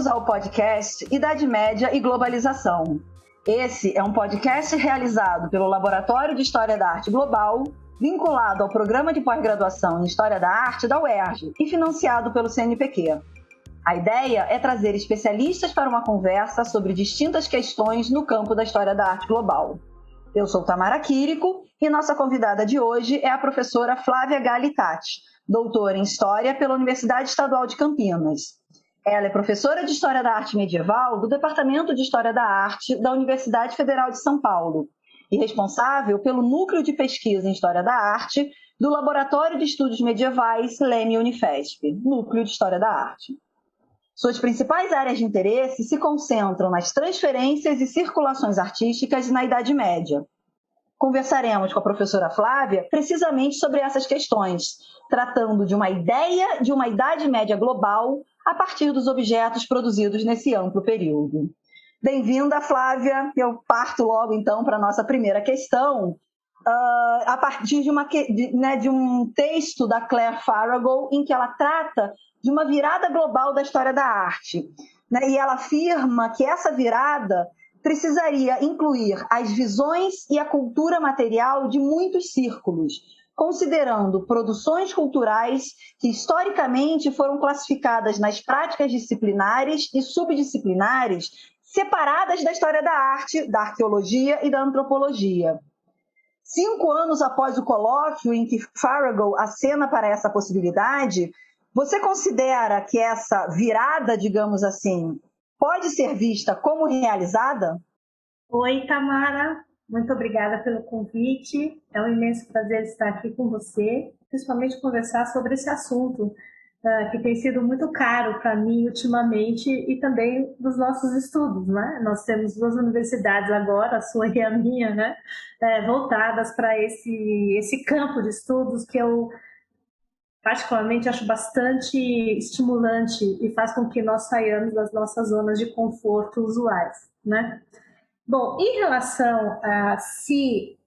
Bem-vindos ao podcast Idade Média e Globalização. Esse é um podcast realizado pelo Laboratório de História da Arte Global, vinculado ao Programa de Pós-Graduação em História da Arte da UERJ e financiado pelo CNPq. A ideia é trazer especialistas para uma conversa sobre distintas questões no campo da História da Arte Global. Eu sou Tamara Quirico e nossa convidada de hoje é a professora Flávia Galitati, doutora em História pela Universidade Estadual de Campinas. Ela é professora de História da Arte Medieval do Departamento de História da Arte da Universidade Federal de São Paulo e responsável pelo Núcleo de Pesquisa em História da Arte do Laboratório de Estudos Medievais Leme Unifesp, Núcleo de História da Arte. Suas principais áreas de interesse se concentram nas transferências e circulações artísticas na Idade Média. Conversaremos com a professora Flávia precisamente sobre essas questões, tratando de uma ideia de uma Idade Média global a partir dos objetos produzidos nesse amplo período. Bem-vinda, Flávia. Eu parto logo, então, para a nossa primeira questão, a partir de um texto da Claire Farago, em que ela trata de uma virada global da história da arte. E ela afirma que essa virada precisaria incluir as visões e a cultura material de muitos círculos, considerando produções culturais que historicamente foram classificadas nas práticas disciplinares e subdisciplinares separadas da história da arte, da arqueologia e da antropologia. 5 anos após o colóquio em que Farago acena para essa possibilidade, você considera que essa virada, digamos assim, pode ser vista como realizada? Oi, Tamara. Muito obrigada pelo convite. É um imenso prazer estar aqui com você, principalmente conversar sobre esse assunto que tem sido muito caro para mim ultimamente e também dos nossos estudos, né? Nós temos 2 universidades agora, a sua e a minha, né? Voltadas para esse campo de estudos que eu particularmente acho bastante estimulante e faz com que nós saiamos das nossas zonas de conforto usuais, né? Bom, em relação a se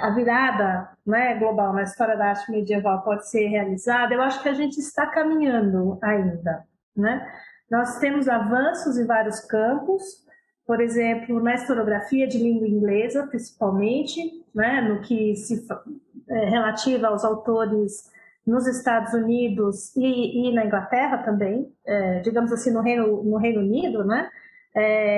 a virada, né, global na história da arte medieval pode ser realizada, eu acho que a gente está caminhando ainda, né? Nós temos avanços em vários campos, por exemplo, na historiografia de língua inglesa, principalmente, né, no que se relativa aos autores nos Estados Unidos e na Inglaterra também, digamos assim, no Reino Unido, né?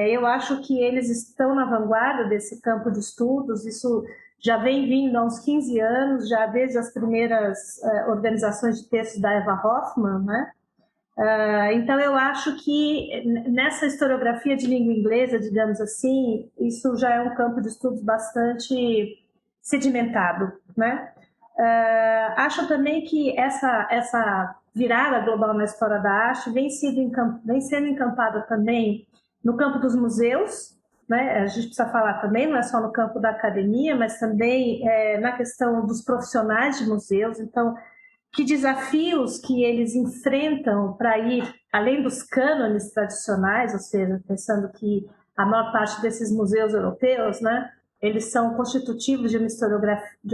Eu acho que eles estão na vanguarda desse campo de estudos, isso já vem vindo há uns 15 anos, já desde as primeiras organizações de textos da Eva Hoffman, né? Então eu acho que nessa historiografia de língua inglesa, digamos assim, isso já é um campo de estudos bastante sedimentado, né? Acho também que essa virada global na história da arte vem sendo encampada também no campo dos museus, né? A gente precisa falar também, não é só no campo da academia, mas também na questão dos profissionais de museus. Então, que desafios que eles enfrentam para ir além dos cânones tradicionais, ou seja, pensando que a maior parte desses museus europeus, né, eles são constitutivos de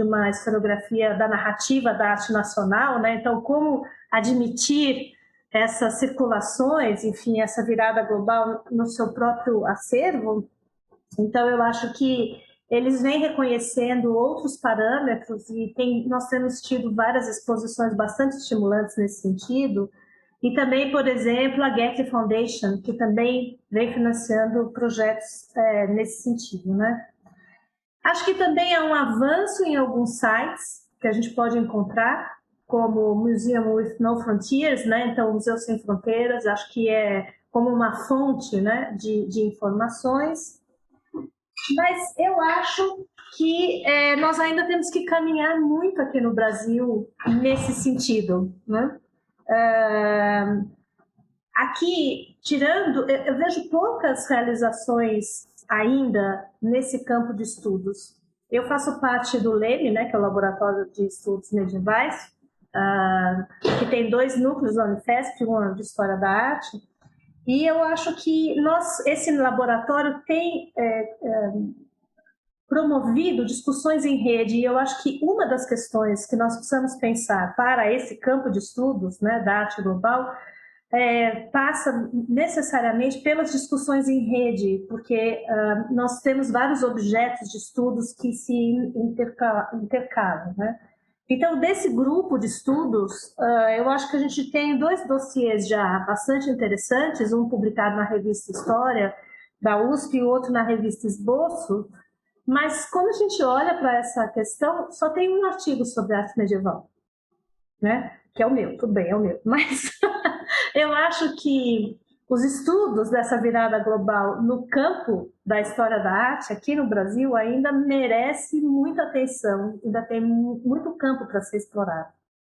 uma historiografia da narrativa da arte nacional, né? Então, como admitir essas circulações, enfim, essa virada global no seu próprio acervo? Então, eu acho que eles vêm reconhecendo outros parâmetros e nós temos tido várias exposições bastante estimulantes nesse sentido. E também, por exemplo, a Getty Foundation, que também vem financiando projetos nesse sentido, né? Acho que também há um avanço em alguns sites que a gente pode encontrar, como o Museum with No Frontiers, né? Então, o Museu Sem Fronteiras, acho que é como uma fonte, né, de informações. Mas eu acho que nós ainda temos que caminhar muito aqui no Brasil nesse sentido, né? Aqui, eu vejo poucas realizações ainda nesse campo de estudos. Eu faço parte do LEME, né, que é o Laboratório de Estudos Medievais, que tem 2 núcleos da Unifesp, um de História da Arte, e eu acho que esse laboratório tem promovido discussões em rede, e eu acho que uma das questões que nós precisamos pensar para esse campo de estudos, né, da arte global passa necessariamente pelas discussões em rede, porque nós temos vários objetos de estudos que se intercalam, né? Então, desse grupo de estudos, eu acho que a gente tem 2 dossiês já bastante interessantes, um publicado na revista História da USP e o outro na revista Esboço, mas quando a gente olha para essa questão, só tem um artigo sobre arte medieval, né? Que é o meu, tudo bem, é o meu, mas eu acho que os estudos dessa virada global no campo da história da arte aqui no Brasil ainda merece muita atenção, ainda tem muito campo para ser explorado.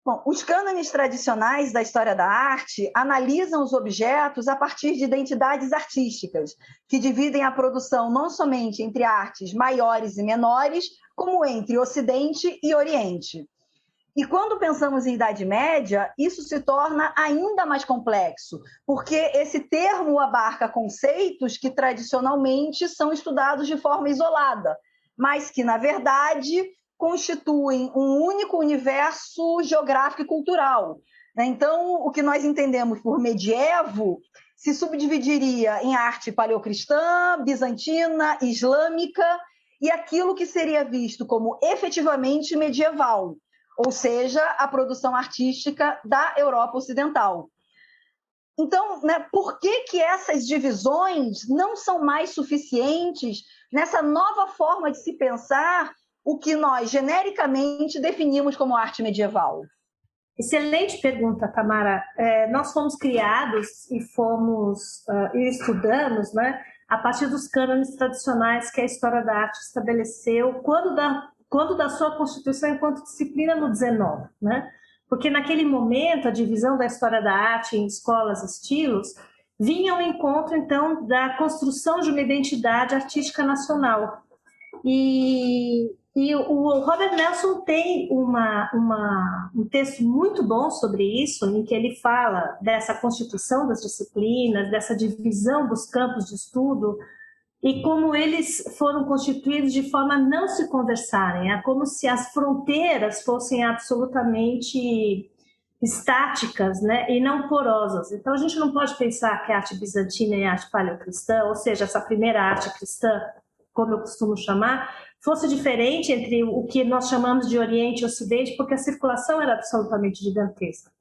Bom, os cânones tradicionais da história da arte analisam os objetos a partir de identidades artísticas, que dividem a produção não somente entre artes maiores e menores, como entre Ocidente e Oriente. E quando pensamos em Idade Média, isso se torna ainda mais complexo, porque esse termo abarca conceitos que tradicionalmente são estudados de forma isolada, mas que, na verdade, constituem um único universo geográfico e cultural. Então, o que nós entendemos por medievo se subdividiria em arte paleocristã, bizantina, islâmica e aquilo que seria visto como efetivamente medieval, ou seja, a produção artística da Europa Ocidental. Então, por que essas divisões não são mais suficientes nessa nova forma de se pensar o que nós genericamente definimos como arte medieval? Excelente pergunta, Tamara. Nós fomos criados e e estudamos, né, a partir dos cânones tradicionais que a história da arte estabeleceu quando da sua constituição enquanto disciplina no 19, né? Porque naquele momento a divisão da história da arte em escolas e estilos vinha ao encontro, então, da construção de uma identidade artística nacional. E o Robert Nelson tem um texto muito bom sobre isso, em que ele fala dessa constituição das disciplinas, dessa divisão dos campos de estudo, e como eles foram constituídos de forma a não se conversarem. É como se as fronteiras fossem absolutamente estáticas, né, e não porosas. Então a gente não pode pensar que a arte bizantina e a arte paleocristã, ou seja, essa primeira arte cristã, como eu costumo chamar, fosse diferente entre o que nós chamamos de Oriente e Ocidente, porque a circulação era absolutamente gigantesca.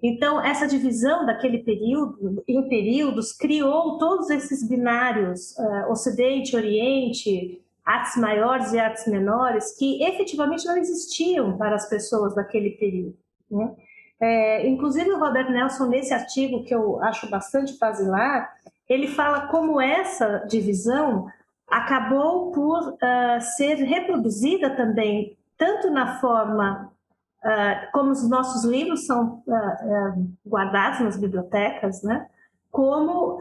Então, essa divisão daquele período, em períodos, criou todos esses binários, Ocidente, Oriente, artes maiores e artes menores, que efetivamente não existiam para as pessoas daquele período, né? Inclusive, o Robert Nelson, nesse artigo, que eu acho bastante basilar, ele fala como essa divisão acabou por ser reproduzida também, tanto na forma como os nossos livros são guardados nas bibliotecas, né? Como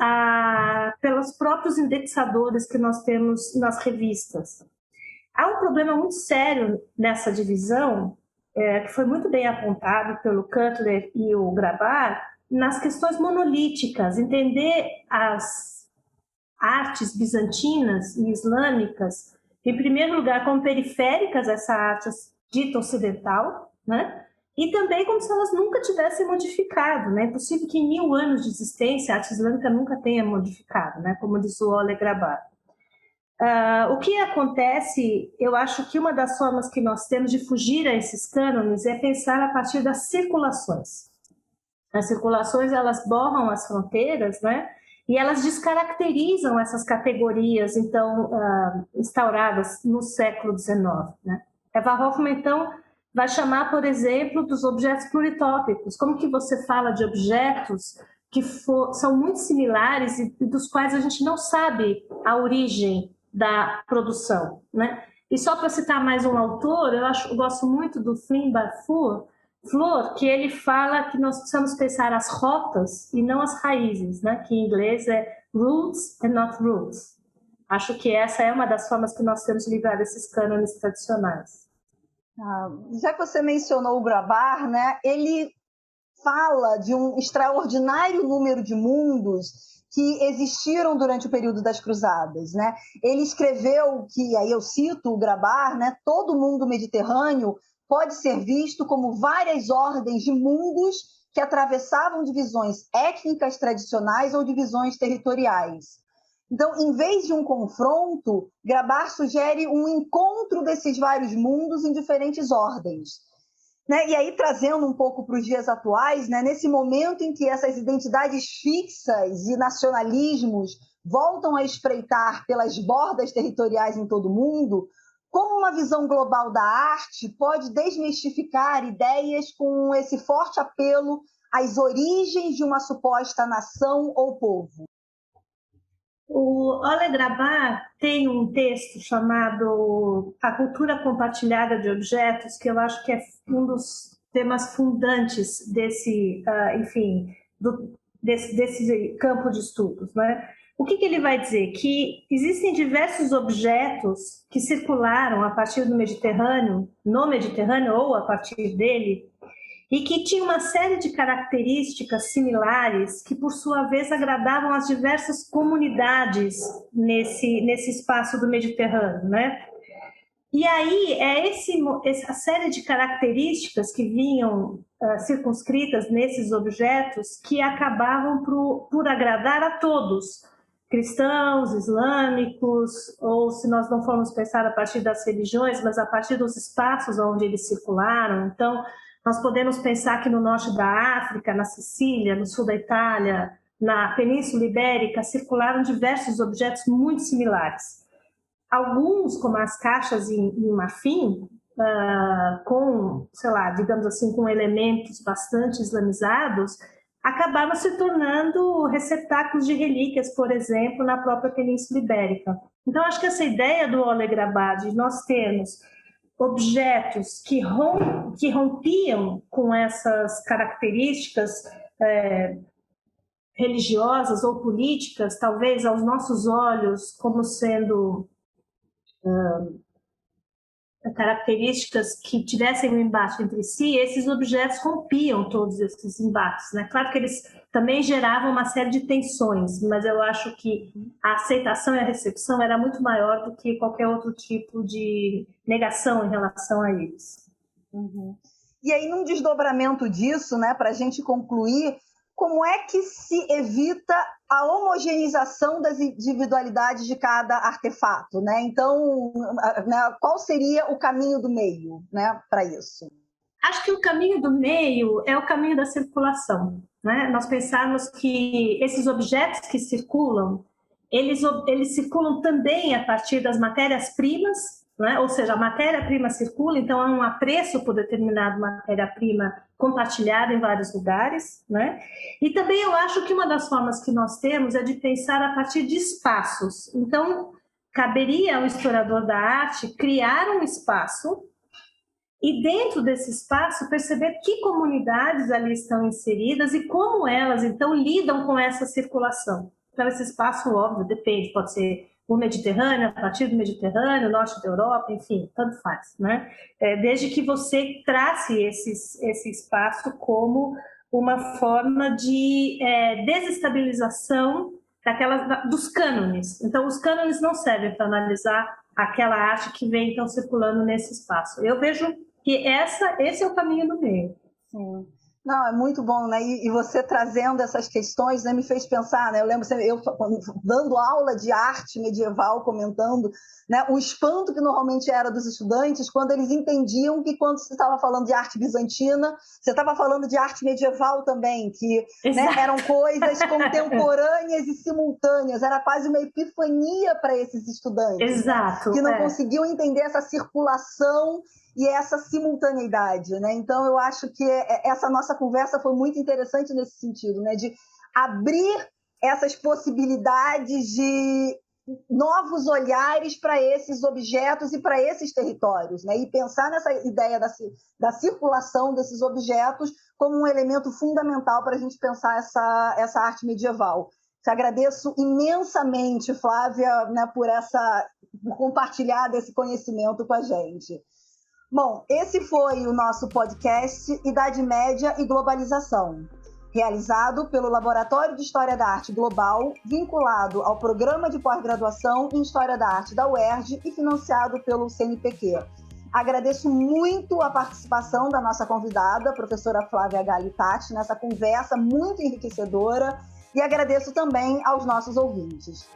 pelos próprios indexadores que nós temos nas revistas. Há um problema muito sério nessa divisão, que foi muito bem apontado pelo Cutler e o Grabar, nas questões monolíticas, entender as artes bizantinas e islâmicas, em primeiro lugar, como periféricas a essa arte dita ocidental, né? E também como se elas nunca tivessem modificado, né? É possível que em 1000 anos de existência a arte islâmica nunca tenha modificado, né? Como diz o Ole Grabar. O que acontece, eu acho que uma das formas que nós temos de fugir a esses cânones é pensar a partir das circulações. As circulações, elas borram as fronteiras, né? E elas descaracterizam essas categorias, então, instauradas no século XIX, né? Eva Hoffmann, então, vai chamar, por exemplo, dos objetos pluritópicos. Como que você fala de objetos que são muito similares e dos quais a gente não sabe a origem da produção, né? E só para citar mais um autor, eu gosto muito do Flynn Barfour, que ele fala que nós precisamos pensar as rotas e não as raízes, né? Que em inglês é roots and not roots. Acho que essa é uma das formas que nós temos de livrar desses cânones tradicionais. Já que você mencionou o Grabar, né? Ele fala de um extraordinário número de mundos que existiram durante o período das Cruzadas, né? Ele escreveu que, aí eu cito o Grabar, né? Todo mundo mediterrâneo pode ser visto como várias ordens de mundos que atravessavam divisões étnicas tradicionais ou divisões territoriais. Então, em vez de um confronto, Grabar sugere um encontro desses vários mundos em diferentes ordens. E aí, trazendo um pouco para os dias atuais, nesse momento em que essas identidades fixas e nacionalismos voltam a espreitar pelas bordas territoriais em todo o mundo, como uma visão global da arte pode desmistificar ideias com esse forte apelo às origens de uma suposta nação ou povo? O Oleg Grabar tem um texto chamado A Cultura Compartilhada de Objetos, que eu acho que é um dos temas fundantes desse campo de estudos, né? O que ele vai dizer? Que existem diversos objetos que circularam a partir do Mediterrâneo, no Mediterrâneo ou a partir dele, e que tinham uma série de características similares que, por sua vez, agradavam as diversas comunidades nesse espaço do Mediterrâneo, né? E aí essa série de características que vinham circunscritas nesses objetos que acabavam por agradar a todos, cristãos, islâmicos, ou se nós não formos pensar a partir das religiões, mas a partir dos espaços onde eles circularam. Então, nós podemos pensar que no norte da África, na Sicília, no sul da Itália, na Península Ibérica, circularam diversos objetos muito similares. Alguns, como as caixas em marfim, com, digamos assim, com elementos bastante islamizados, acabaram se tornando receptáculos de relíquias, por exemplo, na própria Península Ibérica. Então, acho que essa ideia do Oleg Grabar de nós termos objetos que rompiam com essas características religiosas ou políticas, talvez aos nossos olhos como sendo características que tivessem um embate entre si, esses objetos rompiam todos esses embates, né? Claro que eles também geravam uma série de tensões, mas eu acho que a aceitação e a recepção era muito maior do que qualquer outro tipo de negação em relação a eles. Uhum. E aí, num desdobramento disso, para a gente concluir, como é que se evita a homogeneização das individualidades de cada artefato, Então, qual seria o caminho do meio, para isso? Acho que o caminho do meio é o caminho da circulação, Nós pensarmos que esses objetos que circulam, eles circulam também a partir das matérias-primas, Ou seja, a matéria-prima circula, então há um apreço por determinada matéria-prima compartilhada em vários lugares, E também eu acho que uma das formas que nós temos é de pensar a partir de espaços. Então, caberia ao historiador da arte criar um espaço e, dentro desse espaço, perceber que comunidades ali estão inseridas e como elas, então, lidam com essa circulação. Então, esse espaço, óbvio, depende, pode ser o Mediterrâneo, a partir do Mediterrâneo, o norte da Europa, enfim, tanto faz, Desde que você trace esse espaço como uma forma de desestabilização dos cânones. Então, os cânones não servem para analisar aquela arte que vem, então, circulando nesse espaço. Eu vejo que esse é o caminho do meio. Sim. Não, é muito bom, E você trazendo essas questões, me fez pensar, Eu lembro eu dando aula de arte medieval, comentando, o espanto que normalmente era dos estudantes quando eles entendiam que quando você estava falando de arte bizantina, você estava falando de arte medieval também, que eram coisas contemporâneas e simultâneas, era quase uma epifania para esses estudantes. Exato. Que não conseguiam entender essa circulação e essa simultaneidade, Então, eu acho que essa nossa conversa foi muito interessante nesse sentido, de abrir essas possibilidades de novos olhares para esses objetos e para esses territórios, E pensar nessa ideia da circulação desses objetos como um elemento fundamental para a gente pensar essa arte medieval. Te agradeço imensamente, Flávia, por compartilhar desse conhecimento com a gente. Bom, esse foi o nosso podcast Idade Média e Globalização, realizado pelo Laboratório de História da Arte Global, vinculado ao Programa de Pós-Graduação em História da Arte da UERJ e financiado pelo CNPq. Agradeço muito a participação da nossa convidada, a professora Flávia Galitati, nessa conversa muito enriquecedora, e agradeço também aos nossos ouvintes.